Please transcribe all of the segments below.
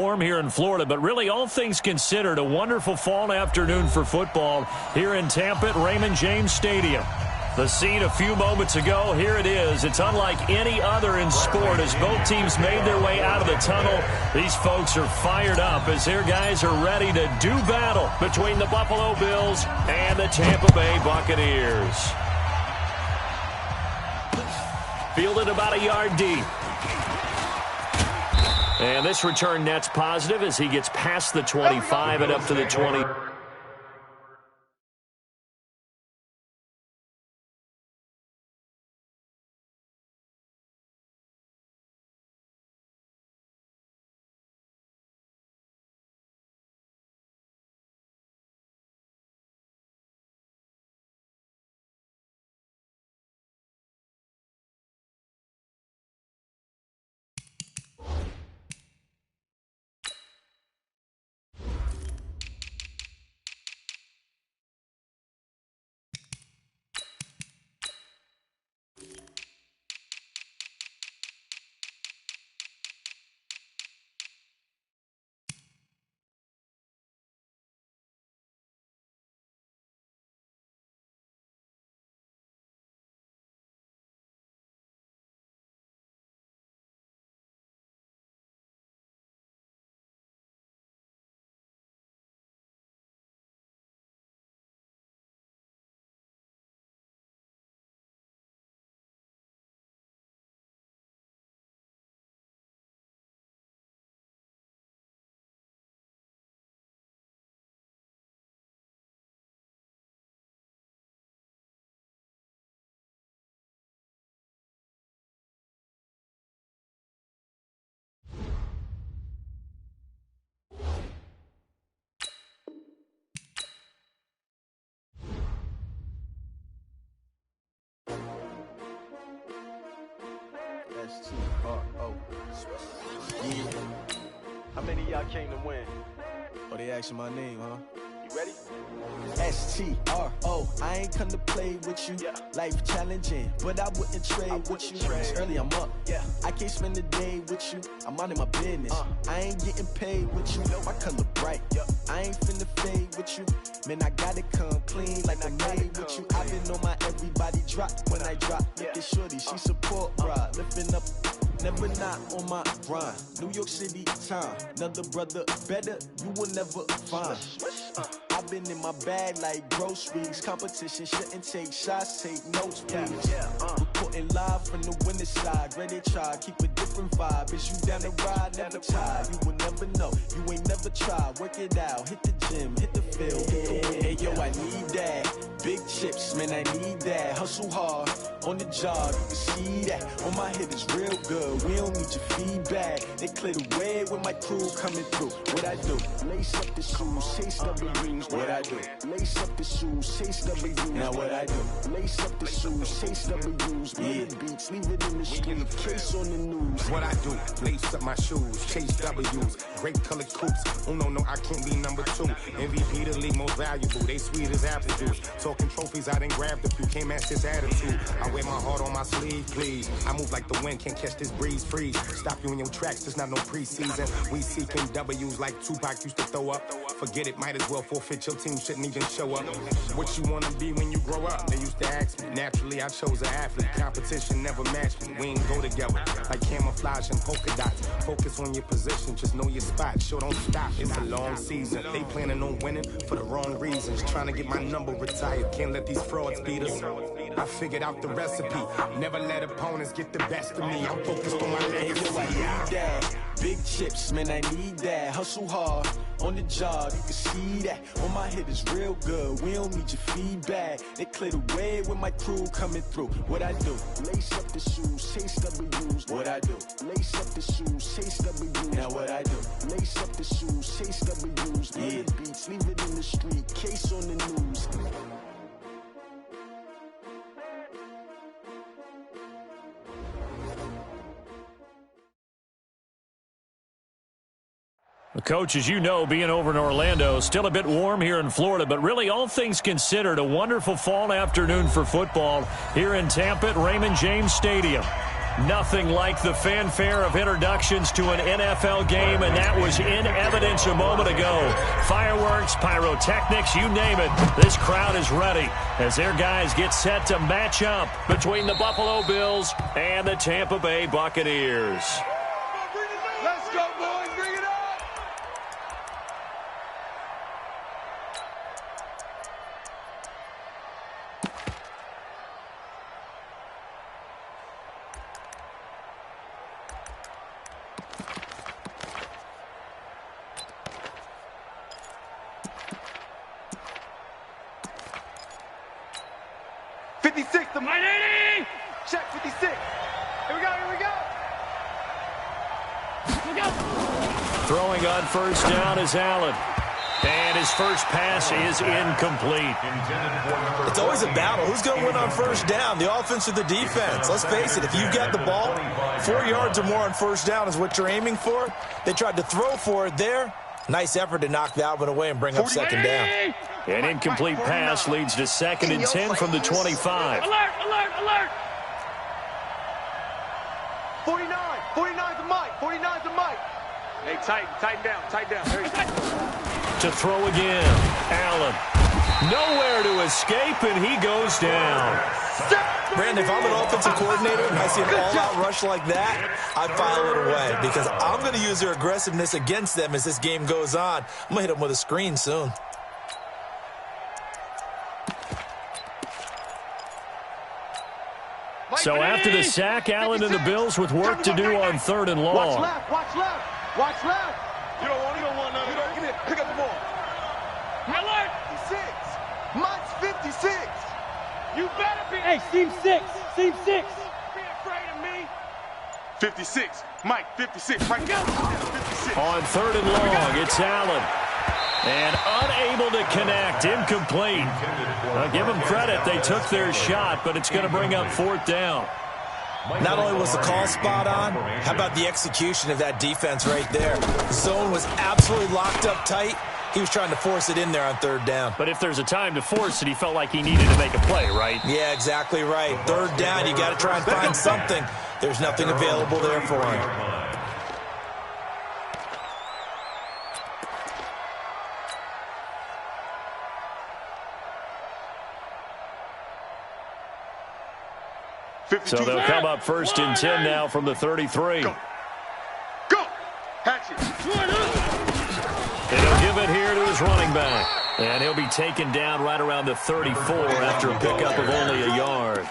Warm here in Florida, but really all things considered, a wonderful fall afternoon for football here in Tampa at Raymond James Stadium. The scene a few moments ago, here it is. It's unlike any other in sport as both teams made their way out of the tunnel. These folks are fired up as their guys are ready to do battle between the Buffalo Bills and the Tampa Bay Buccaneers. Fielded about a yard deep. And this return net's positive as he gets past the 25 and up to the 20. S-T-R-O. Yeah. How many of y'all came to win? Oh, they asking my name, huh? You ready? S-T-R-O. I ain't come to play with you. Yeah. Life challenging, but I wouldn't trade with you. It's early, I'm up. Yeah. I can't spend the day with you. I'm minding my business. I ain't getting paid with you. My color bright. Yeah. I ain't finna fade with you. Man, I gotta come clean like I'm made with you. I've been on my everybody drop when I drop. Look at shorty, she support, bruh. Lifting up. Never not on my grind. New York City time. Another brother better, you will never find. I've been in my bag like groceries. Competition shouldn't take shots, take notes, please. Reporting live from the winning side. Ready to try, keep a different vibe. Is you down the ride, never tired. You will never know, you ain't never tried. Work it out, hit the gym, hit the field, hit the win. Hey yo, I need that. Big chips, man, I need that. Hustle hard, on the job, you can see that. On my head is real good, we don't need your feedback. They clear the way with my crew coming through. What I do? Lace up the shoes, chase W's. What I do? Lace up the shoes, chase W's. Now what I do? Lace up the shoes, chase W's. Yeah. Beats, leave it in the street, case on the news. What I do? Lace up my shoes, chase W's. Great colored coops. Oh no, I can't be number 2. MVP the league most valuable. They sweet as apple juice. Talking trophies, I done grabbed a few. Can't match this attitude. I wear my heart on my sleeve, please. I move like the wind, can't catch this breeze. Freeze. Stop you in your tracks, there's not no preseason. We seeking W's like Tupac used to throw up. Forget it, might as well forfeit. Your team shouldn't even show up. What you wanna be when you grow up? They used to ask me. Naturally, I chose an athlete. Competition never matched me. We ain't go together like camouflage and polka dots. Focus on your position, just know your spot. Sure, don't stop. It's a long season. They planning on winning for the wrong reasons. Trying to get my number retired. Can't let these frauds beat us. I figured out the recipe. Never let opponents get the best of me. I'm focused on my legacy. I need that. Big chips, man, I need that. Hustle hard, on the job, you can see that. On my head is real good, we don't need your feedback. They clear the way with my crew coming through. What I do? Lace up the shoes, chase W's. What I do? Lace up the shoes, chase W's. Now what I do? Lace up the shoes, chase W's. Yeah. Beats, leave it in the street, case on the news. Coach, as you know, being over in Orlando, still a bit warm here in Florida, but really all things considered, a wonderful fall afternoon for football here in Tampa at Raymond James Stadium. Nothing like the fanfare of introductions to an NFL game, and that was in evidence a moment ago. Fireworks, pyrotechnics, you name it. This crowd is ready as their guys get set to match up between the Buffalo Bills and the Tampa Bay Buccaneers. Let's go, boys. Bring it up. Check 56. Here we go, here we go. Here we go. Throwing on first down is Allen. And his first pass is incomplete. It's always a battle. Who's going to win on first down, the offense or the defense? Let's face it, if you've got the ball, 4 yards or more on first down is what you're aiming for. They tried to throw for it there. Nice effort to knock that one away and bring up second down. An incomplete pass leads to 2nd and 10 from the 25. Alert, alert, alert. 49. 49's the mic. 49's the mic. Hey, tighten down. There you go. To throw again. Allen. Nowhere to escape, and he goes down. Brandon, if I'm an offensive coordinator and I see an all-out rush like that, I file it away because I'm going to use their aggressiveness against them as this game goes on. I'm going to hit them with a screen soon. So after the sack, Allen and the Bills with work to do on 3rd and long. Watch left. Watch left. You don't want none. You don't get it. Pick up the ball. Alert. 56. Mike's 56. You better be. Hey, seam 6. Seam 6. Be afraid of me. 56. Mike, 56. Right now. 56. On 3rd and long, it's Allen. And unable to connect, incomplete. Give them credit, they took their shot, but it's going to bring up 4th down. Not only was the call spot on, how about the execution of that defense right there? The zone was absolutely locked up tight. He was trying to force it in there on 3rd down. But if there's a time to force it, he felt like he needed to make a play, right? Yeah, exactly right. 3rd down, you got to try and find something. There's nothing available there for him. So they'll come up 1st and 10 now from the 33. Go. Hatchet. And he'll give it here to his running back. And he'll be taken down right around the 34 after a pickup of only a yard.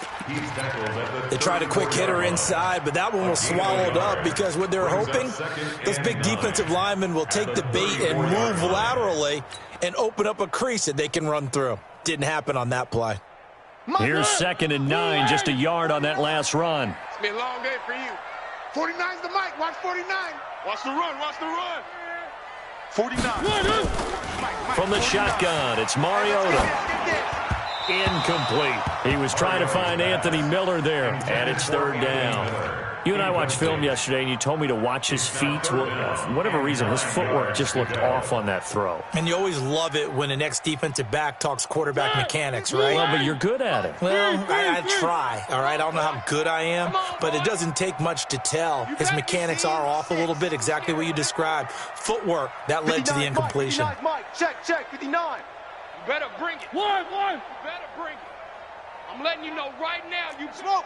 They tried a quick hitter inside, but that one was swallowed up because what they're hoping, those big defensive linemen will take the bait and move laterally and open up a crease that they can run through. Didn't happen on that play. Here's 2nd and 9, just a yard on that last run. It's been a long day for you. 49's the mic. Watch 49. Watch the run. 49. From the shotgun, it's Mariota. Incomplete. He was trying to find Anthony Miller there, and it's 3rd down. You and I watched film yesterday, and you told me to watch his feet. Well, for whatever reason, his footwork just looked off on that throw. And you always love it when an ex-defensive back talks quarterback mechanics, right? Well, but you're good at it. Well, I try, all right? I don't know how good I am, but it doesn't take much to tell. His mechanics are off a little bit, exactly what you described. Footwork, that led to the incompletion. 59's Mike. Check, 59. You better bring it. One. You better bring it. I'm letting you know right now, you smoke.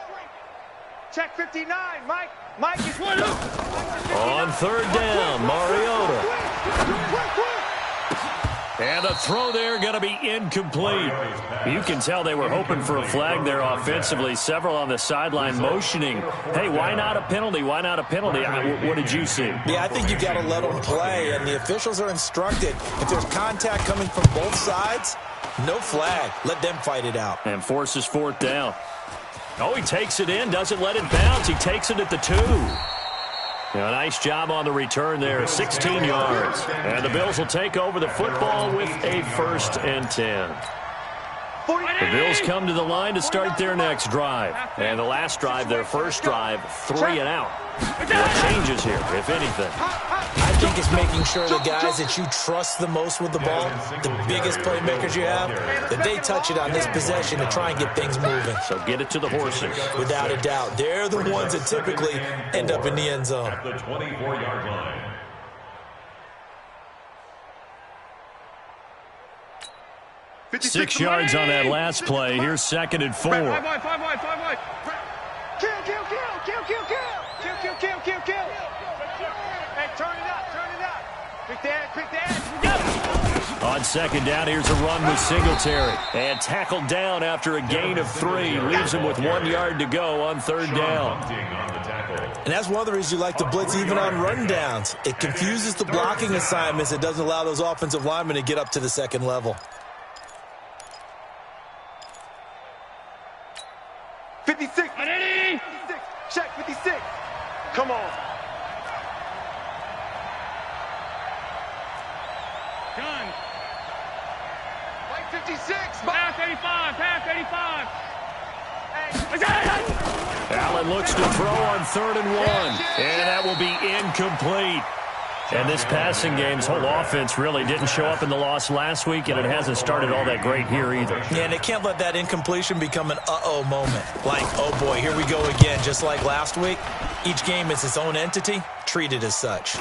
Check 59, Mike. Mike is one up. On 3rd down, Mariota. And the throw there going to be incomplete. You can tell they were hoping for a flag there offensively. Several on the sideline motioning. Hey, why not a penalty? Why not a penalty? What did you see? Yeah, I think you've got to let them play, and the officials are instructed. If there's contact coming from both sides, no flag. Let them fight it out. And forces 4th down. Oh, he takes it in, doesn't let it bounce. He takes it at the 2. A nice job on the return there, 16 yards. And the Bills will take over the football with a 1st and 10. The Bills come to the line to start their next drive. And the last drive, their first drive, 3 and out. What changes here, if anything? I think think it's making sure the guys that you trust the most with the ball, the biggest playmakers you have, that they touch it on this possession to try and get things moving. So get it to the horses. Without a doubt. They're the ones that typically end up in the end zone. At the 24-yard line. 6 yards on that last play. Here's 2nd and 4. 5 wide. Kill. Hey, turn it up. Quick dad. On 2nd down, here's a run with Singletary. And tackled down after a gain of 3. Leaves him with 1 yard to go on 3rd down. And that's one of the reasons you like to blitz even on run downs. It confuses the blocking assignments. It doesn't allow those offensive linemen to get up to the second level. 56. Check 56. Come on. Gun. White 56. Pass 85. Allen looks to throw on 3rd and 1. And that will be incomplete. And this passing game's whole offense really didn't show up in the loss last week, and it hasn't started all that great here either. Yeah, and they can't let that incompletion become an uh-oh moment. Like, oh boy, here we go again, just like last week. Each game is its own entity, treated as such.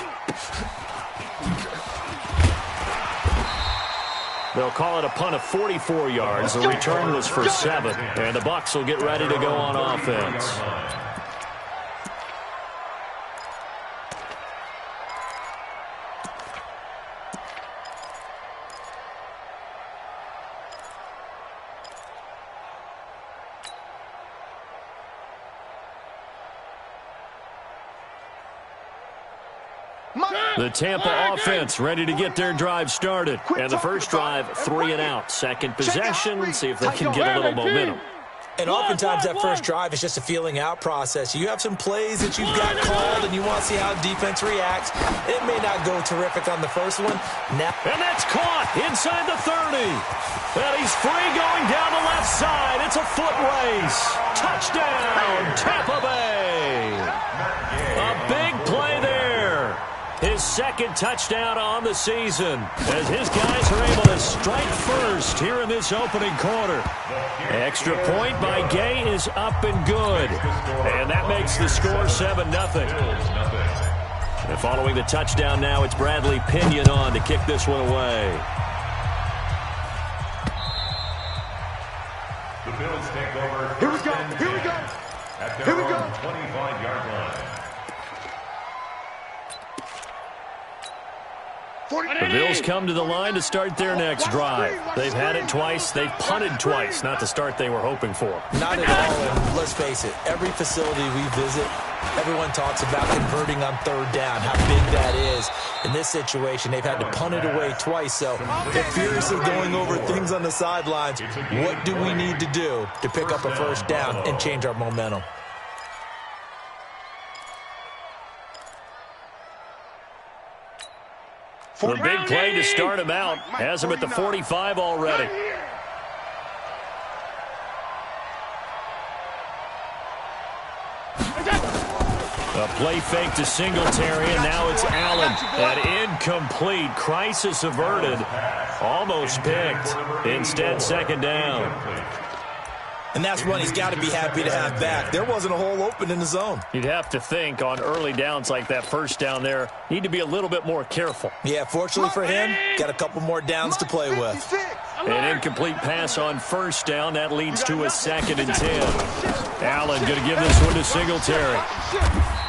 They'll call it a punt of 44 yards. The return was for 7, and the Bucs will get ready to go on offense. The Tampa offense ready to get their drive started. And the first drive, 3 and out. Second possession, see if they can get a little momentum. And oftentimes that first drive is just a feeling out process. You have some plays that you've got called and you want to see how defense reacts. It may not go terrific on the first one. Now, and that's caught inside the 30. And he's free going down the left side. It's a foot race. Touchdown, Tampa Bay. A big play there. His 2nd touchdown on the season as his guys are able to strike first here in this opening quarter. Extra point by Gay is up and good. And that makes the score 7-0. And following the touchdown now, it's Bradley Pinion on to kick this one away. The Bills take over. Here we go. At their own 25-yard line. The Bills come to the line to start their next drive. They've had it twice. They've punted twice. Not the start they were hoping for. not at all. And let's face it, every facility we visit, everyone talks about converting on 3rd down, how big that is. In this situation, they've had to punt it away twice. So they're furiously going over things on the sidelines. What do we need to do to pick up a 1st down and change our momentum? The big play to start him out has him at the 45 already. A play fake to Singletary, and now it's Allen. An incomplete. Crisis averted. Almost picked. Instead, 2nd down. And that's one he's got to be happy to have back. There wasn't a hole open in the zone. You'd have to think on early downs like that 1st down there, need to be a little bit more careful. Yeah, fortunately for him, got a couple more downs to play with. An incomplete pass on 1st down. That leads to a 2nd and 10. Allen going to give this one to Singletary.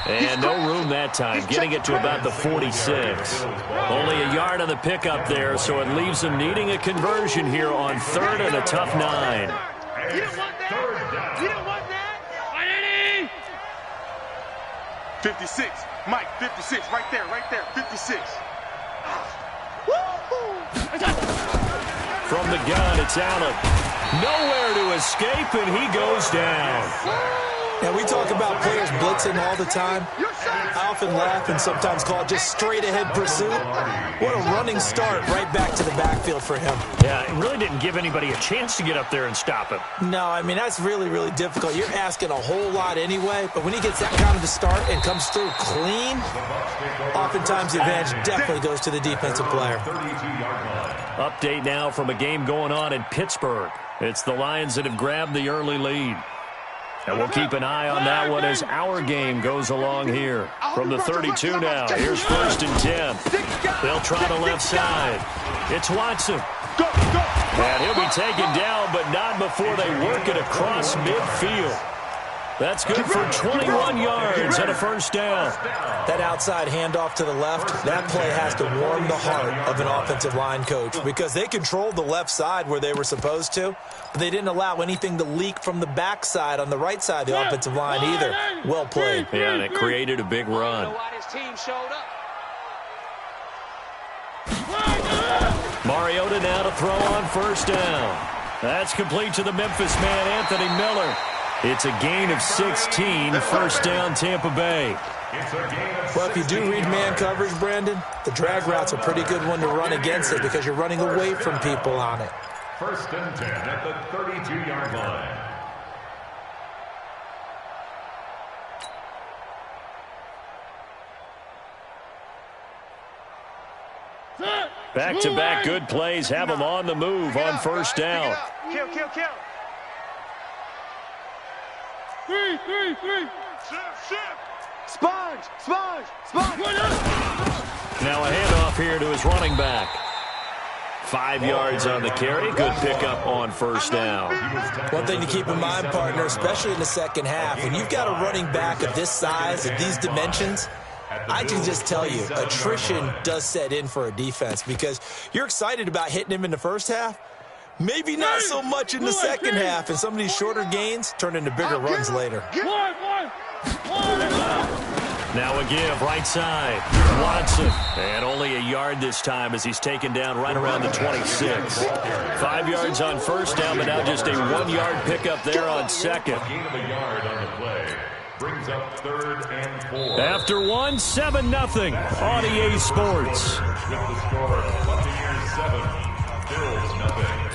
And no room that time, getting it to about the 46. Only a yard on the pickup there, so it leaves him needing a conversion here on 3rd and a tough 9. You don't want that? You don't want that? 56. Mike, 56. Right there, 56. From the gun, it's Allen. Nowhere to escape, and he goes down. Now, we talk about players blitzing all the time. I often laugh and sometimes call it just straight-ahead pursuit. What a running start right back to the backfield for him. Yeah, it really didn't give anybody a chance to get up there and stop him. No, I mean, that's really, really difficult. You're asking a whole lot anyway, but when he gets that kind of a start and comes through clean, oftentimes the advantage definitely goes to the defensive player. Update now from a game going on in Pittsburgh. It's the Lions that have grabbed the early lead. And we'll keep an eye on that one as our game goes along here. From the 32 now, here's 1st and 10. They'll try the left side. It's Watson. And he'll be taken down, but not before they work it across midfield. That's good for 21 yards and a 1st down. That outside handoff to the left, that play has to warm the heart of an offensive line coach because they controlled the left side where they were supposed to, but they didn't allow anything to leak from the backside on the right side of the offensive line either. Well played. Yeah, and it created a big run. Mariota now to throw on 1st down. That's complete to the Memphis man, Anthony Miller. It's a gain of 16, 1st down Tampa Bay. Well, if you do read man coverage, Brandon, the drag route's a pretty good one to run against it because you're running away from people on it. 1st and 10 at the 32-yard line. Back-to-back good plays have them on the move on 1st down. Kill. Sponge. Now a handoff here to his running back. 5 yards on the carry. Good pickup on 1st down. One thing to keep in mind, partner, especially in the second half, when you've got a running back of this size, of these dimensions, I can just tell you, attrition does set in for a defense because you're excited about hitting him in the first half. Maybe not so much in the second half, and some of these shorter gains turn into bigger runs later. Now a give, right side. Watson. And only a yard this time as he's taken down right around the 26. 5 yards on 1st down, but now just a 1-yard pickup there on 2nd. Gain of a yard on the play. Brings up 3rd and 4. After 1, 7-0 on EA Sports. With the score, Buccaneers 7, Bills nothing.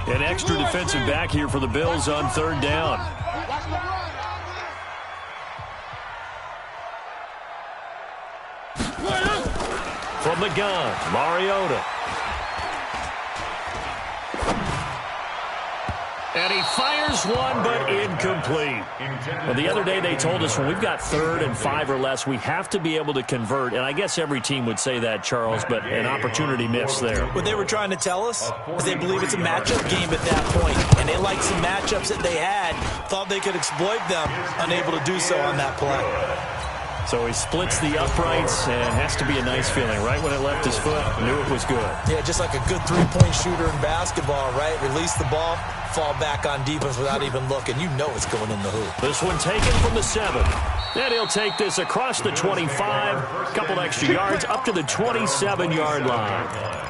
An extra defensive back here for the Bills on 3rd down. From the gun, Mariota. And he fires one, but incomplete. Well, the other day they told us when we've got 3rd and 5 or less, we have to be able to convert. And I guess every team would say that, Charles, but an opportunity missed there. What they were trying to tell us is they believe it's a matchup game at that point, and they liked some matchups that they had, thought they could exploit them, unable to do so on that play. So he splits the uprights and has to be a nice feeling. Right when it left his foot, knew it was good. Yeah, just like a good three-point shooter in basketball, right? Release the ball, fall back on defense without even looking. You know it's going in the hoop. This one taken from the 7. Then he'll take this across the 25, a couple extra yards, up to the 27-yard line.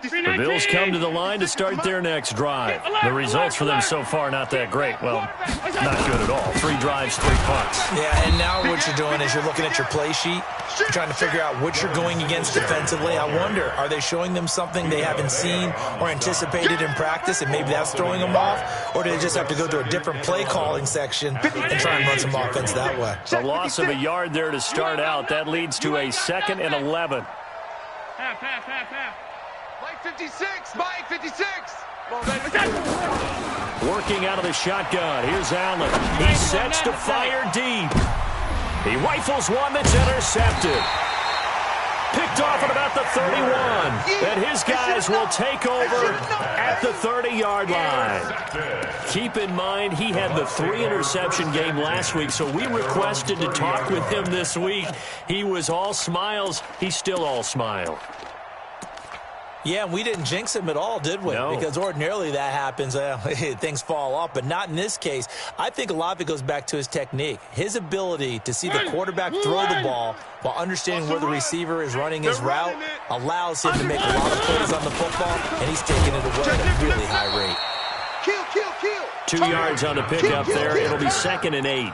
The Bills come to the line to start their next drive. The results for them so far not that great. Well, not good at all. 3 drives, 3 punts. Yeah, and now what you're doing is you're looking at your play sheet. You're trying to figure out what you're going against defensively. I wonder, are they showing them something they haven't seen or anticipated in practice, and maybe that's throwing them off? Or do they just have to go to a different play calling section and try and run some offense that way? A loss of a yard there to start out. That leads to a 2nd and 11. Mike 56, Mike 56. Working out of the shotgun. Here's Allen. He sets to fire deep. He rifles one that's intercepted. picked off at about the 31. And his guys will take over at the 30-yard line. Keep in mind, he had the 3-interception game last week, so we requested to talk with him this week. He was all smiles. He's still all smile. Yeah, and we didn't jinx him at all, did we? No. Because ordinarily that happens. Things fall off, but not in this case. I think a lot of it goes back to his technique. His ability to see the quarterback throw the ball while understanding where the receiver is running his route allows him to make a lot of plays on the football, and he's taking it away at a really high rate. 2 yards on the pickup there. It'll be 2nd and 8.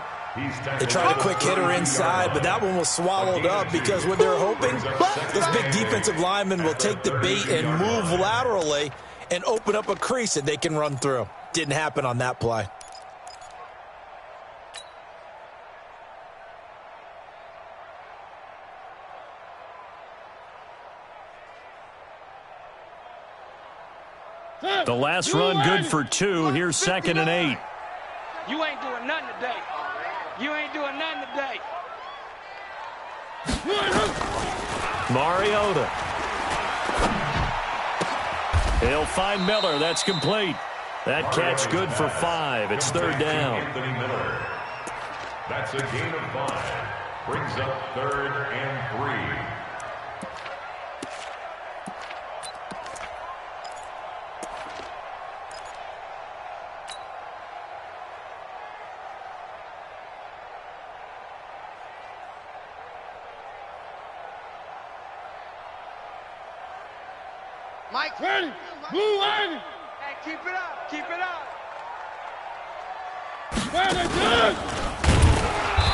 They tried a quick hitter inside, but that one was swallowed up because what they're hoping, this big defensive lineman will take the bait and move laterally and open up a crease that they can run through. Didn't happen on that play. The last run good for 2. Here's 2nd and 8. You ain't doing nothing today. You ain't doing nothing today. Mariota. He'll find Miller. That's complete. That catch good for 5. It's 3rd down. Anthony Miller. That's a gain of 5. Brings up 3rd and 3. Mike, ready, move on. Hey, keep it up, keep it up.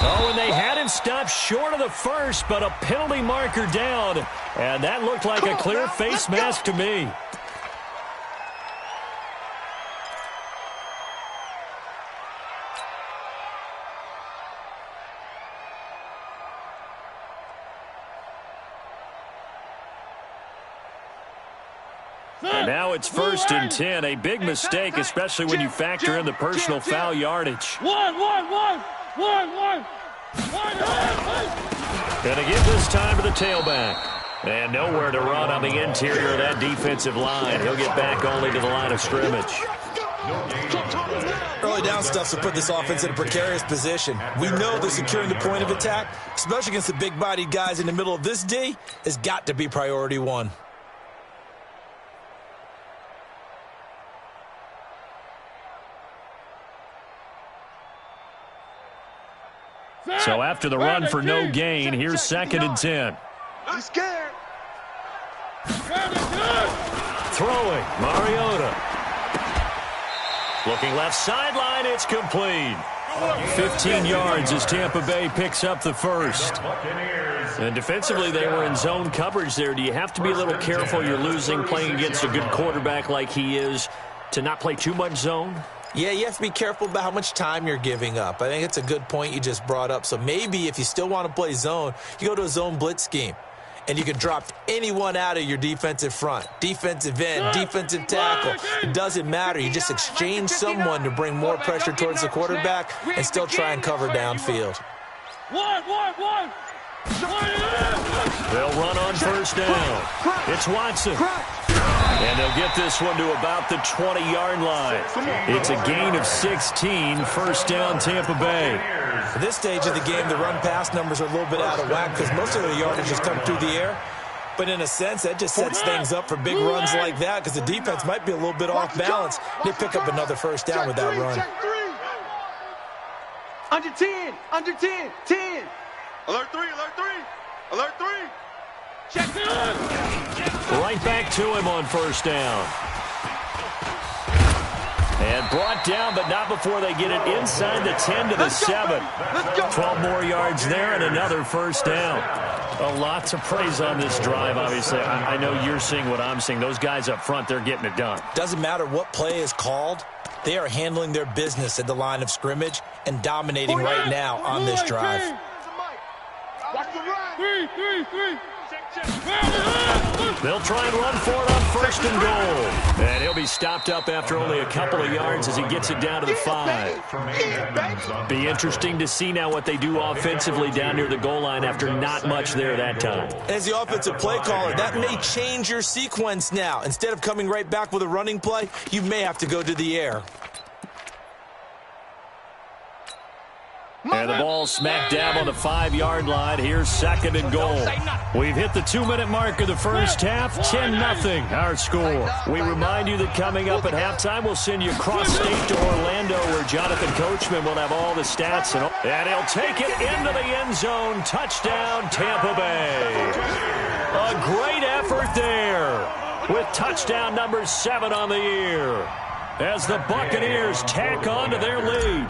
Oh, and they had him stopped short of the first, but a penalty marker down. And that looked like a clear face mask to me. And now it's 1st and 10. A big mistake, especially when you factor in the personal foul yardage. One. Going to give this time to the tailback. And nowhere to run on the interior of that defensive line. He'll get back only to the line of scrimmage. Early down stuff to put this offense in a precarious position. We know that securing the point of attack, especially against the big-bodied guys in the middle of this D, has got to be priority 1. So after the run for no gain, here's 2nd and 10. I'm scared. Throwing, Mariota. Looking left sideline, it's complete. 15 yards as Tampa Bay picks up the first. And defensively, they were in zone coverage there. Do you have to be a little careful? You're losing, playing against a good quarterback like he is, to not play too much zone? Yeah, you have to be careful about how much time you're giving up. I think it's a good point you just brought up. So maybe if you still want to play zone, you go to a zone blitz scheme. And you can drop anyone out of your defensive front. Defensive end, defensive tackle. It doesn't matter. You just exchange someone to bring more pressure towards the quarterback and still try and cover downfield. One. They'll run on 1st down. It's Watson. And they'll get this one to about the 20-yard line. It's a gain of 16, 1st down Tampa Bay. At this stage of the game, the run-pass numbers are a little bit out of whack because most of the yardage has come through the air. But in a sense, that just sets things up for big runs like that because the defense might be a little bit off balance. They pick up another 1st down with that run. Under 10, 10. Alert 3. Check it out. Right back to him on 1st down. And brought down, but not before they get it inside the 10 to the 7. 12 more yards there and another 1st down. A lot to praise on this drive, obviously. I know you're seeing what I'm seeing. Those guys up front, they're getting it done. Doesn't matter what play is called. They are handling their business at the line of scrimmage and dominating right now on this drive. Watch the run. 3. They'll try and run for it on 1st and goal. And he'll be stopped up after only a couple of yards as he gets it down to the 5. Be interesting to see now what they do offensively down near the goal line after not much there that time. As the offensive play caller, that may change your sequence now. Instead of coming right back with a running play, you may have to go to the air. And the ball smacked down on the 5-yard line. Here's 2nd and goal. We've hit the 2-minute mark of the first half. 10-0 our score. We remind you that coming up at halftime, we'll send you cross-state to Orlando where Jonathan Coachman will have all the stats. And he'll take it into the end zone. Touchdown, Tampa Bay. A great effort there with touchdown number 7 on the year as the Buccaneers tack on to their lead.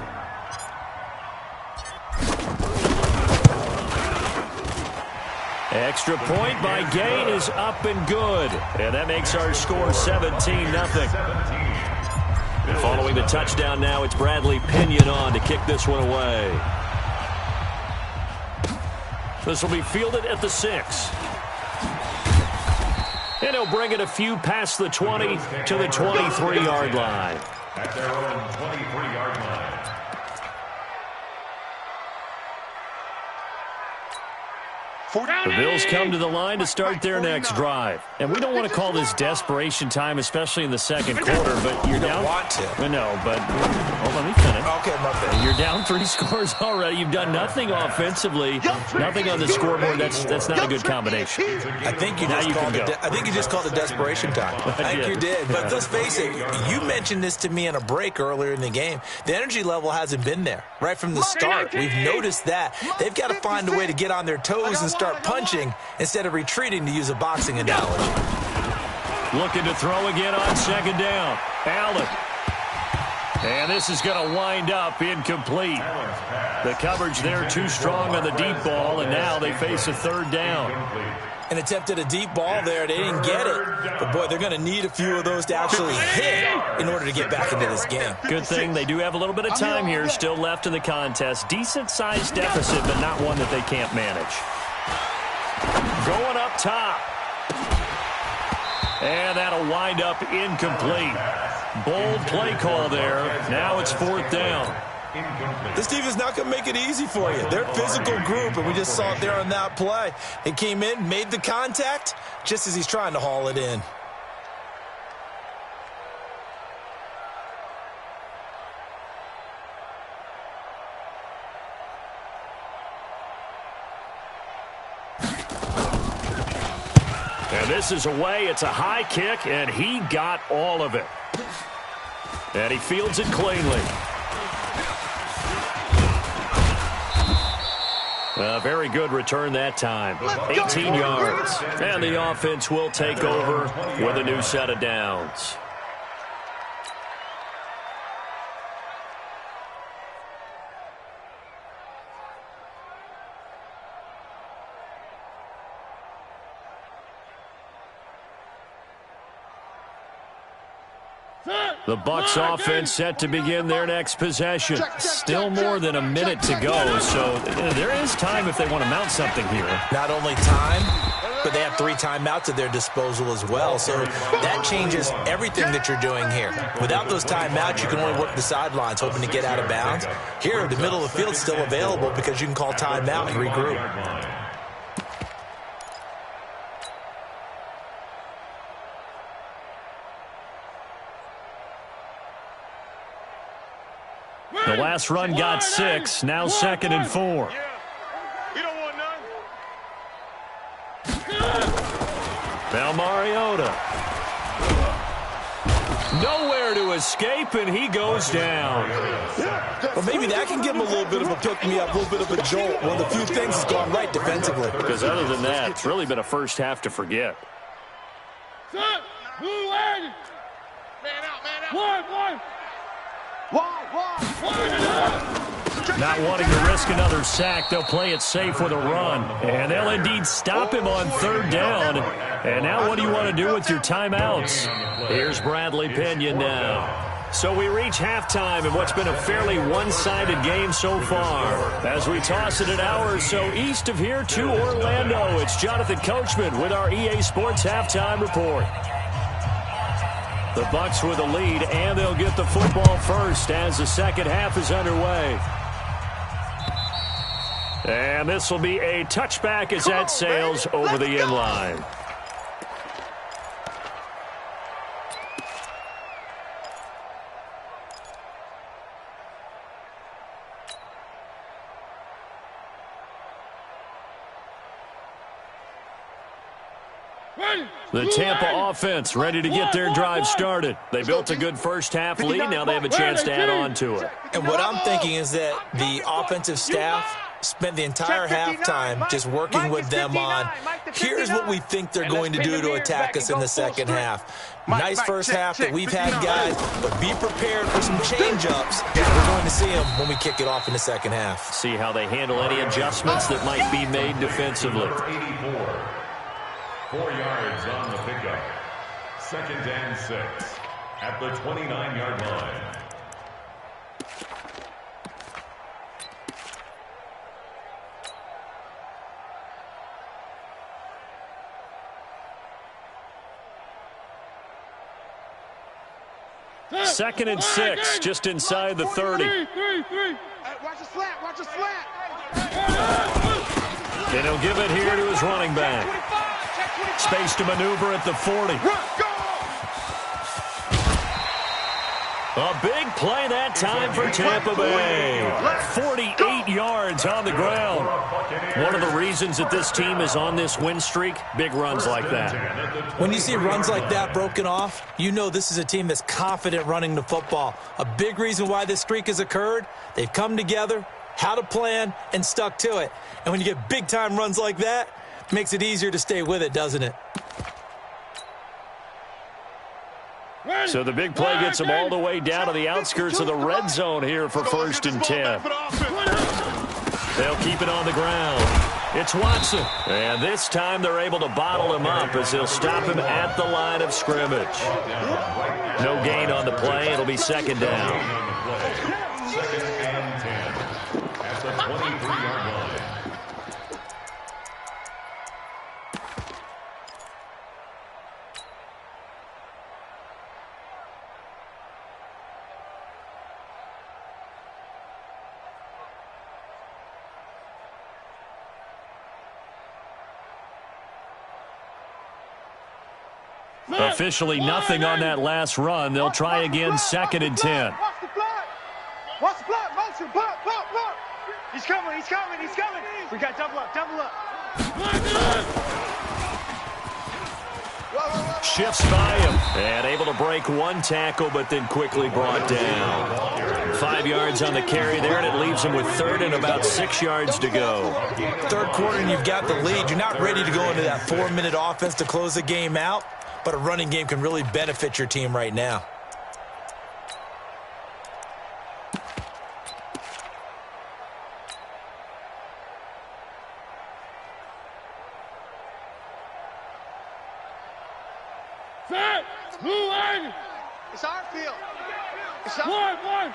Extra point by Gain is up and good. And that makes our score 17-0. Following the touchdown now, it's Bradley Pinion on to kick this one away. This will be fielded at the 6. And he'll bring it a few past the 20 to the 23-yard line. At their own 23-yard line. The Bills come to the line to start their next drive. And we don't want to call this desperation time, especially in the second quarter, but you're down. You don't want to. No, but let me finish. Okay, my bad. You're down 3 scores already. You've done nothing offensively, nothing on the scoreboard. That's not a good combination. I think you just called it desperation time. I think you did. But let's face it, you mentioned this to me in a break earlier in the game. The energy level hasn't been there right from the start. We've noticed that. They've got to find a way to get on their toes and start punching instead of retreating, to use a boxing analogy. Looking to throw again on 2nd down. Allen. And this is going to wind up incomplete. The coverage there too strong on the deep ball, and now they face a 3rd down. An attempt at a deep ball there. They didn't get it. But, boy, they're going to need a few of those to actually hit in order to get back into this game. Good thing they do have a little bit of time here still left in the contest. Decent-sized deficit, but not one that they can't manage. Going up top. And that'll wind up incomplete. Bold play call there. Now it's 4th down. This team is not going to make it easy for you. They're a physical group, and we just saw it there on that play. He came in, made the contact, just as he's trying to haul it in. And this is away. It's a high kick, and he got all of it. And he fields it cleanly. A very good return that time. 18 yards. And the offense will take over with a new set of downs. The Bucs offense set to begin their next possession. Still more than a minute to go, so there is time if they want to mount something here. Not only time, but they have 3 timeouts at their disposal as well, so that changes everything that you're doing here. Without those timeouts, you can only work the sidelines, hoping to get out of bounds. Here, the middle of the field is still available because you can call timeout and regroup. The last run got 6. Now 2nd and 4. You don't want none. Now Mariota. Nowhere to escape, and he goes down. Well, maybe that can give him a little bit of a pick-me-up, a little bit of a jolt. One of the few things that's gone right defensively. Because other than that, it's really been a first half to forget. Set. Move in. Man out, man out. One. Not wanting to risk another sack, they'll play it safe with a run. And they'll indeed stop him on 3rd down. And now what do you want to do with your timeouts? Here's Bradley Pinion now. So we reach halftime in what's been a fairly one-sided game so far. As we toss it an hour or so east of here to Orlando, it's Jonathan Coachman with our EA Sports Halftime Report. The Bucs with a lead, and they'll get the football first as the second half is underway. And this will be a touchback as that sails over the end line. The Tampa offense ready to get their drive started. They built a good first half lead. Now they have a chance to add on to it. And what I'm thinking is that the offensive staff spent the entire halftime just working with them on, here's what we think they're going to do to attack us in the second half. Nice first half that we've had, guys, but be prepared for some change-ups. We're going to see them when we kick it off in the second half. See how they handle any adjustments that might be made defensively. 4 yards on the pickup. 2nd and 6 at the 29-yard line. Second and 6, just inside the 30. Watch the slant, watch the slant. And he'll give it here to his running back. Space to maneuver at the 40. A big play that time for Tampa Bay. 48 yards on the ground. One of the reasons that this team is on this win streak, big runs like that. When you see runs like that broken off, you know this is a team that's confident running the football. A big reason why this streak has occurred, they've come together, had a plan, and stuck to it. And when you get big-time runs like that, it makes it easier to stay with it, doesn't it? So the big play gets them all the way down to the outskirts of the red zone here for 1st and 10. They'll keep it on the ground. It's Watson. And this time they're able to bottle him up as they'll stop him at the line of scrimmage. No gain on the play. It'll be 2nd down. 2nd and 10 at the 23-yard line. Officially nothing on that last run. They'll try again, 2nd and 10. Watch the block. Watch the block. Motion. Block. He's coming. We got double up. Shifts by him. And able to break one tackle, but then quickly brought down. 5 yards on the carry there, and it leaves him with 3rd and about 6 yards to go. Third quarter, and you've got the lead. You're not ready to go into that 4-minute offense to close the game out, but a running game can really benefit your team right now. It's our field. It's our one.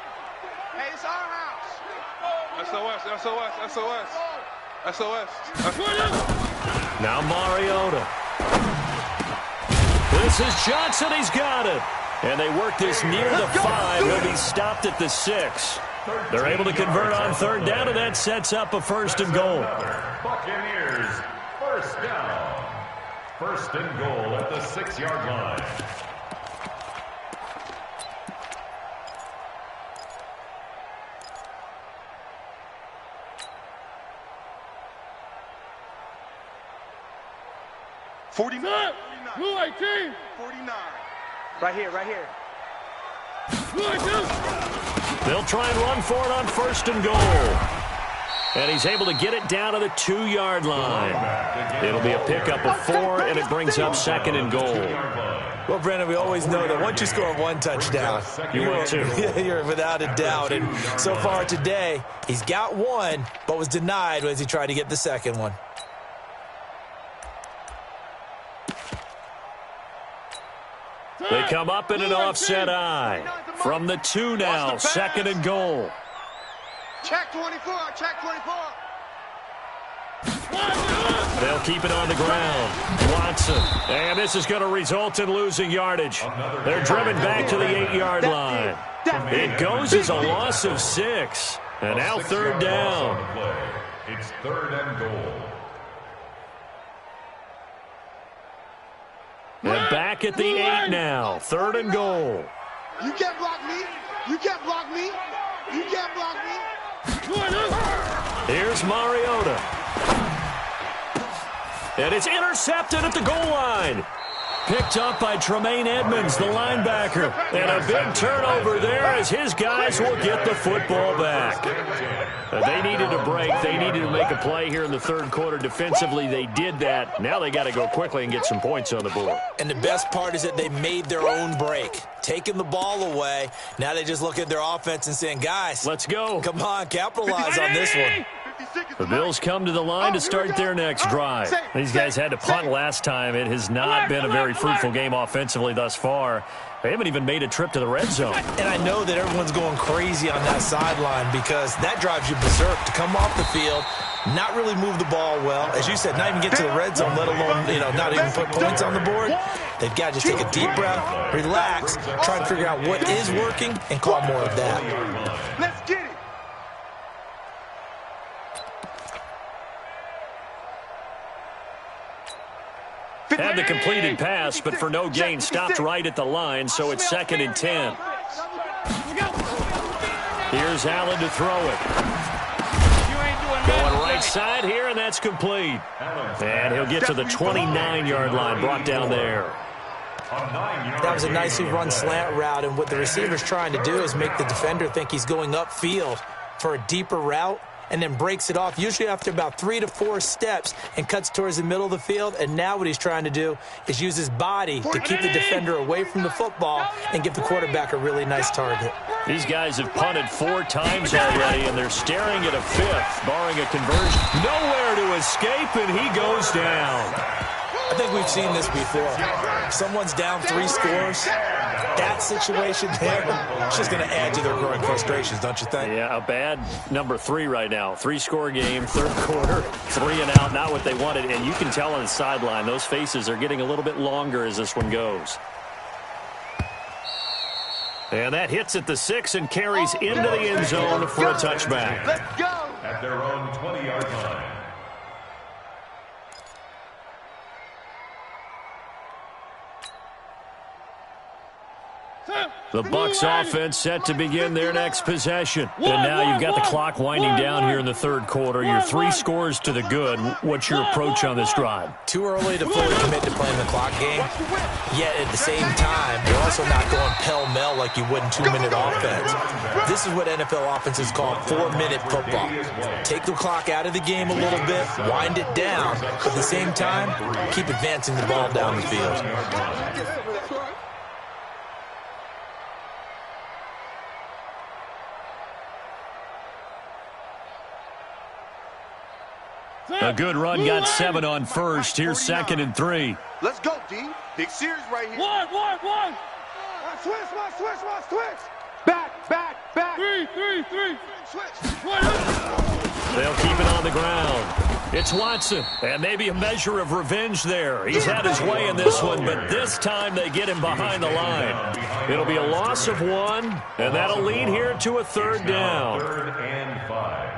Hey, it's our house. SOS. Now Mariota. This is Johnson. He's got it. And they work this near the 5. He'll be stopped at the 6. They're able to convert on 3rd down, and that sets up a 1st and goal. Buccaneers, 1st down. 1st and goal at the 6-yard line. Blue 18. 49. Right here. Blue 18. They'll try and run for it on 1st and goal. And he's able to get it down to the 2-yard line. It'll be a pickup of 4, and it brings up 2nd and goal. Well, Brandon, we always know that once you score 1 touchdown, You're 2. You're without a doubt. And so far today, he's got 1, but was denied as he tried to get the 2nd one. They come up in an offset eye. From the 2 now, 2nd and goal. Check 24. They'll keep it on the ground. Watson. And this is going to result in losing yardage. They're driven back to the 8-yard line. It goes as a loss of 6. And now third down. It's 3rd and goal. And back at the 8 now. 3rd and goal. You can't block me. You can't block me. You can't block me. Here's Mariota. And it's intercepted at the goal line. Picked up by Tremaine Edmonds, the linebacker. And a big turnover there as his guys will get the football back. They needed a break. They needed to make a play here in the third quarter. Defensively, they did that. Now they got to go quickly and get some points on the board. And the best part is that they made their own break. Taking the ball away. Now they just look at their offense and saying, guys, let's go. Come on, capitalize on this one. The Bills come to the line to start their next drive. These guys had to punt last time. It has not been a very fruitful game offensively thus far. They haven't even made a trip to the red zone. And I know that everyone's going crazy on that sideline because that drives you berserk to come off the field, not really move the ball well. As you said, not even get to the red zone, let alone, not even put points on the board. They've got to just take a deep breath, relax, try and figure out what is working, and call more of that. Let's get it. Had the completed pass, but for no gain, stopped right at the line, so it's 2nd and 10. Here's Allen to throw it. Going right side here, and that's complete. And he'll get to the 29-yard line, brought down there. That was a nicely run slant route, and what the receiver's trying to do is make the defender think he's going upfield for a deeper route, and then breaks it off, usually after about 3 to 4 steps, and cuts towards the middle of the field. And now what he's trying to do is use his body to keep the defender away from the football and give the quarterback a really nice target. These guys have punted 4 times already, and they're staring at a 5th, barring a conversion. Nowhere to escape, and he goes down. I think we've seen this before. Someone's down 3 scores. That situation there, it's just going to add to their growing frustrations, don't you think? Yeah, a bad number 3 right now. 3-score game, third quarter, 3 and out, not what they wanted. And you can tell on the sideline, those faces are getting a little bit longer as this one goes. And that hits at the 6 and carries into the end zone for a touchback. Let's go. At their own 20-yard line. The Bucs offense set to begin their next possession. And now you've got the clock winding down here in the third quarter. You're 3 scores to the good. What's your approach on this drive? Too early to fully commit to playing the clock game. Yet at the same time, you're also not going pell-mell like you would in 2-minute offense. This is what NFL offenses call 4-minute football. Take the clock out of the game a little bit, wind it down, but at the same time, keep advancing the ball down the field. A good run, got 7 on first. Here's 2nd and 3. Let's go, D. Big series right here. One. Switch. Back. 3. Switch. They'll keep it on the ground. It's Watson, and maybe a measure of revenge there. He's had his way in this one, but this time they get him behind the line. It'll be a loss of 1, and that'll lead here to a 3rd down. 3rd and 5.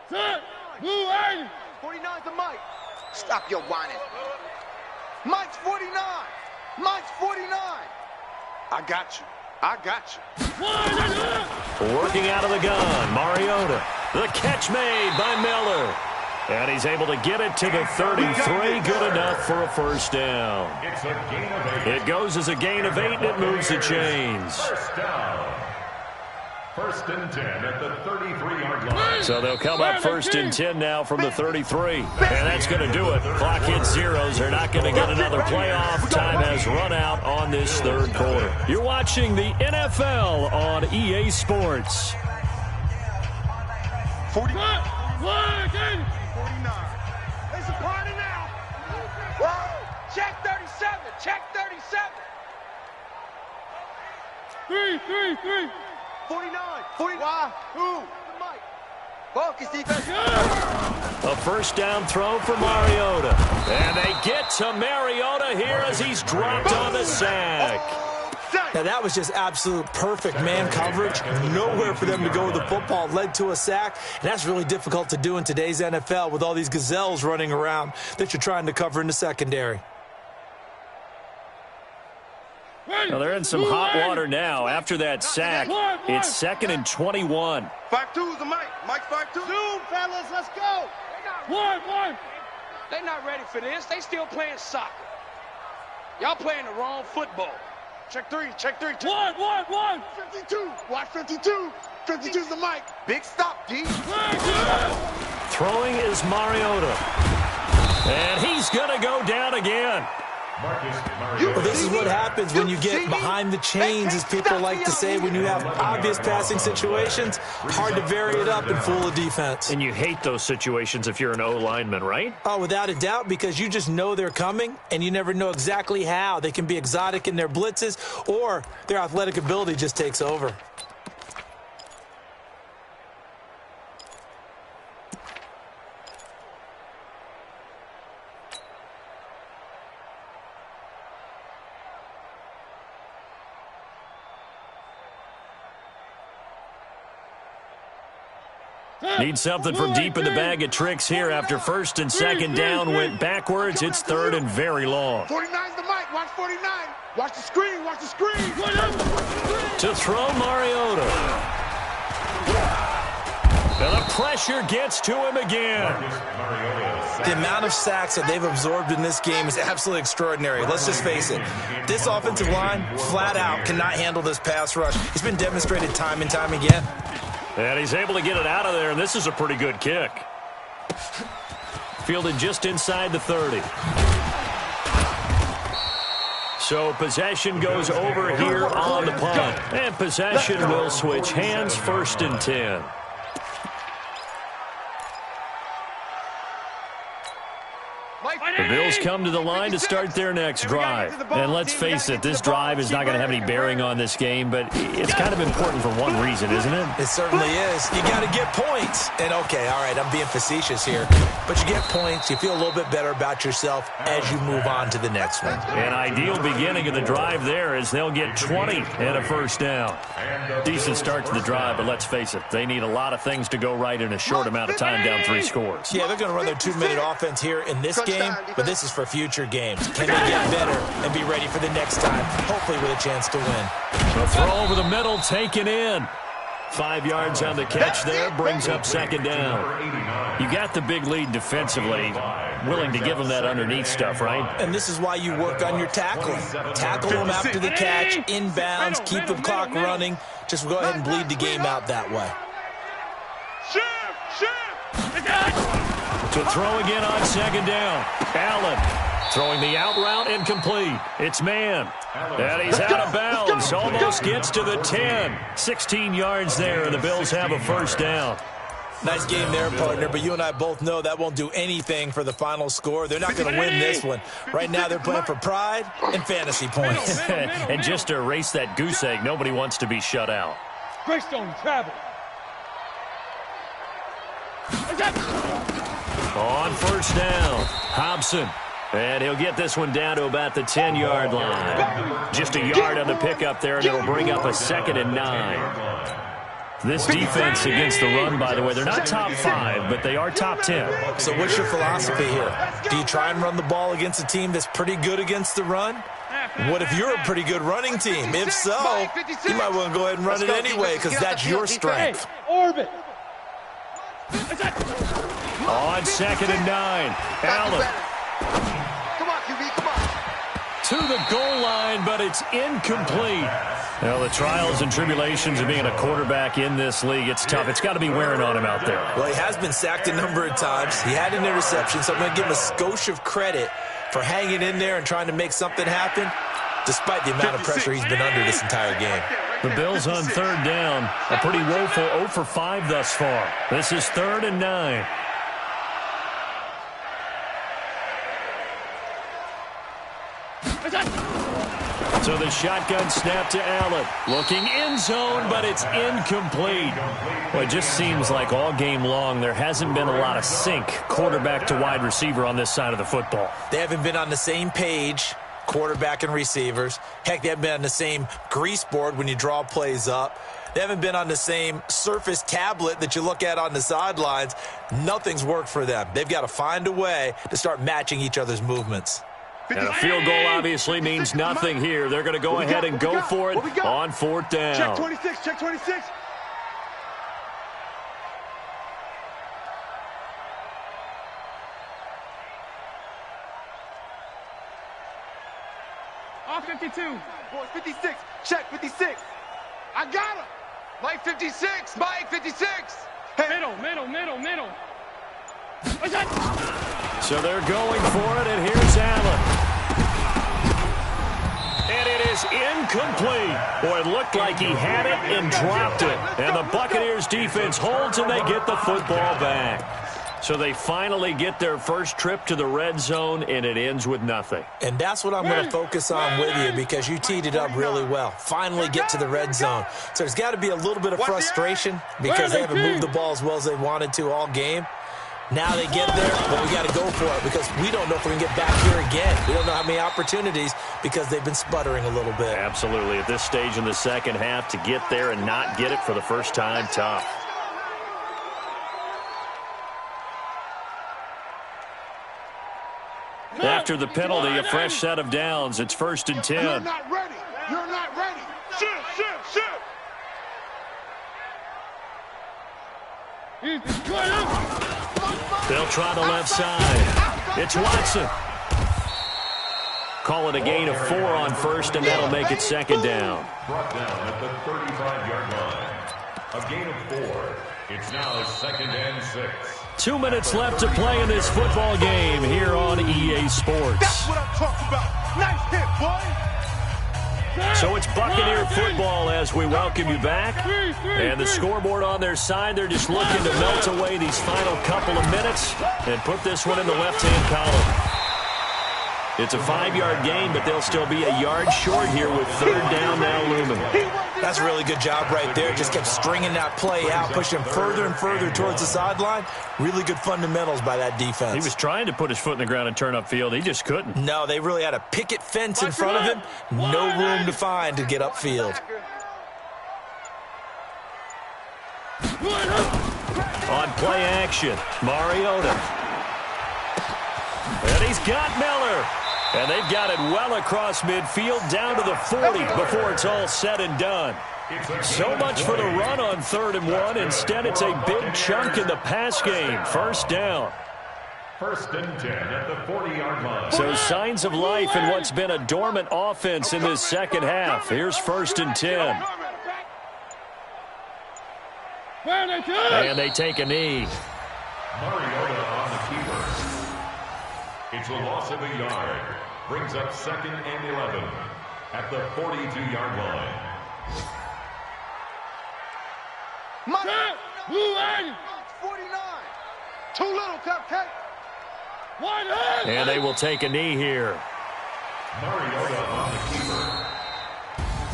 Set. Blue 8. 49 to Mike. Stop your whining. Mike's 49. Mike's 49. I got you. Working out of the gun, Mariota. The catch made by Miller. And he's able to get it to the 33. Good enough for a 1st down. It's a gain of 8. It goes as a gain of 8, and it moves the chains. 1st down. 1st and 10 at the 33-yard line. So they'll come up 1st and 10 now from the 33. And that's going to do it. Clock hits zeros. They're not going to get another playoff. Time has run out on this third quarter. You're watching the NFL on EA Sports. 49. 49. It's a party now. 3, 3, 3. 49. 40. Why? Who? Mike. Focus defense. A first down throw for Mariota. And they get to Mariota here as he's dropped on the sack. Now, that was just absolute perfect man coverage. Nowhere for them to go with the football. Led to a sack, and that's really difficult to do in today's NFL with all these gazelles running around that you're trying to cover in the secondary. Well, they're in some hot water now. After that sack, it's 2nd and 21. 5-2's the Mike. Mike 5-2. Zoom, fellas, let's go. 1. They're not ready for this. They still playing soccer. Y'all playing the wrong football. Check 3, check 3. 1. 52. Watch 52. 52's the Mike. Big stop, D. Throwing is Mariota. And he's going to go down again. Well, this is what happens when you get behind the chains, as people like to say. When you have obvious passing situations, hard to vary it up and fool a defense. And you hate those situations if you're an O-lineman, right? Oh, without a doubt, because you just know they're coming, and you never know exactly how. They can be exotic in their blitzes, or their athletic ability just takes over. Need something from deep in the bag of tricks here after 1st and 2nd down went backwards. It's 3rd and very long. 49's the Mike. Watch 49. Watch the screen. Watch the screen. To throw Mariota. And the pressure gets to him again. The amount of sacks that they've absorbed in this game is absolutely extraordinary. Let's just face it. This offensive line, flat out, cannot handle this pass rush. It's been demonstrated time and time again. And he's able to get it out of there, and this is a pretty good kick. Fielded just inside the 30. So possession goes over here on the punt. And possession will switch hands, 1st and 10. The Bills come to the line to start their next drive. And let's face it, this drive is not going to have any bearing on this game, but it's kind of important for one reason, isn't it? It certainly is. You got to get points. And, okay, all right, I'm being facetious here. But you get points, you feel a little bit better about yourself as you move on to the next one. An ideal beginning of the drive there is they'll get 20 and a first down. Decent start to the drive, but let's face it, they need a lot of things to go right in a short amount of time down 3 scores. Yeah, they're going to run their 2-minute offense here in this game, but this is for future games. Can they get better and be ready for the next time, hopefully with a chance to win? A throw over the middle, taken in. 5 yards on the catch there, brings up 2nd down. You got the big lead defensively, willing to give them that underneath stuff, right? And this is why you work on your tackling. Tackle them after the catch, inbounds, keep the clock running. Just go ahead and bleed the game out that way. To throw again on 2nd down. Allen throwing the out route incomplete. It's man. And he's out of bounds. Almost gets to the 10. 16 yards there, and the Bills have a first down. Nice game there, partner, but you and I both know that won't do anything for the final score. They're not going to win this one. Right now they're playing for pride and fantasy points. And just to erase that goose egg, nobody wants to be shut out. Greystone travel. On first down, Hobson. And he'll get this one down to about the 10-yard line. Just a yard on the pickup there, and it'll bring up a 2nd and 9. This defense against the run, by the way, they're not top 5, but they are top 10. So what's your philosophy here? Do you try and run the ball against a team that's pretty good against the run? What if you're a pretty good running team? If so, you might want to go ahead and run it anyway because that's your strength. Orbit. On 2nd and 9, Allen. Come on, QB, come on. To the goal line, but it's incomplete. Well, the trials and tribulations of being a quarterback in this league, it's tough. It's got to be wearing on him out there. Well, he has been sacked a number of times. He had an interception, so I'm going to give him a skosh of credit for hanging in there and trying to make something happen, despite the amount of pressure he's been under this entire game. The Bills on 3rd down, a pretty woeful 0 for 5 thus far. This is 3rd and 9. So the shotgun snap to Allen. Looking end zone, but it's incomplete. Well, it just seems like all game long there hasn't been a lot of sync quarterback to wide receiver on this side of the football. They haven't been on the same page, quarterback and receivers. Heck, they haven't been on the same grease board when you draw plays up. They haven't been on the same Surface tablet that you look at on the sidelines. Nothing's worked for them. They've got to find a way to start matching each other's movements. And a field goal obviously means nothing here. They're going to go ahead and go for it on 4th down. Check 26, check 26. Off 52. Boys, 56. Check 56. I got him. Mike 56. Mike 56. Hey. Middle. So they're going for it, and here's Allen. And it is incomplete. Boy, it looked like he had it and dropped it. And the Buccaneers defense holds, and they get the football back. So they finally get their first trip to the red zone, and it ends with nothing. And that's what I'm going to focus on with you, because you teed it up really well. Finally get to the red zone. So there's got to be a little bit of frustration because they haven't moved the ball as well as they wanted to all game. Now they get there, but we got to go for it because we don't know if we can get back here again. We don't know how many opportunities because they've been sputtering a little bit. Absolutely. At this stage in the second half, to get there and not get it for the first time, tough. After the penalty, a fresh set of downs. It's 1st and 10. You're not ready. You're not ready. Shoot. They'll try the left side. It's Watson. Call it a gain of 4 on 1st, and that'll make it 2nd down. Brought down at the 35-yard line. A gain of 4. It's now 2nd and 6. 2 minutes left to play in this football game here on EA Sports. That's what I'm talking about. Nice hit, boy. So it's Buccaneer football as we welcome you back. And the scoreboard on their side, they're just looking to melt away these final couple of minutes and put this one in the left-hand column. It's a 5-yard gain, but they'll still be a yard short here with 3rd down now looming. That's a really good job right there. Just kept stringing that play out, pushing further and further towards the sideline. Really good fundamentals by that defense. He was trying to put his foot in the ground and turn upfield. He just couldn't. No, they really had a picket fence in front of him. No room to find to get upfield. On play action, Mariota. And he's got Miller. And they've got it well across midfield down to the 40 before it's all said and done. So much for the run on 3rd and 1. Instead, it's a big chunk in the pass game. 1st down. 1st and 10 at the 40-yard line. So signs of life in what's been a dormant offense in this second half. Here's 1st and 10. And they take a knee. Mariota on the keeper. It's a loss of a yard. Brings up 2nd and 11 at the 42-yard line. Money. 49. Too little, Cupcake. And they will take a knee here. Mariota on the keeper.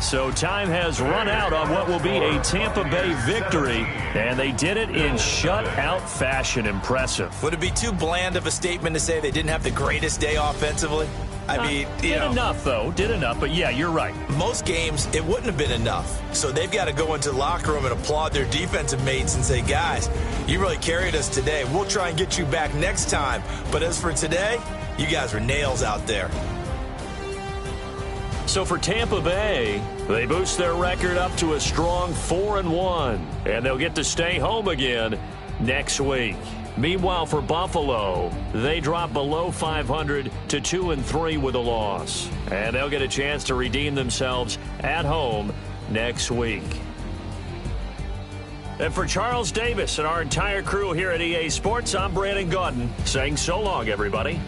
So time has run out on what will be a Tampa Bay victory, and they did it in shutout fashion. Impressive. Would it be too bland of a statement to say they didn't have the greatest day offensively? I mean, did enough, though. Did enough, but yeah, you're right. Most games, it wouldn't have been enough. So they've got to go into the locker room and applaud their defensive mates and say, guys, you really carried us today. We'll try and get you back next time. But as for today, you guys were nails out there. So for Tampa Bay, they boost their record up to a strong 4-1, and they'll get to stay home again next week. Meanwhile, for Buffalo, they drop below 500 to 2-3 with a loss, and they'll get a chance to redeem themselves at home next week. And for Charles Davis and our entire crew here at EA Sports, I'm Brandon Gaudin saying so long, everybody.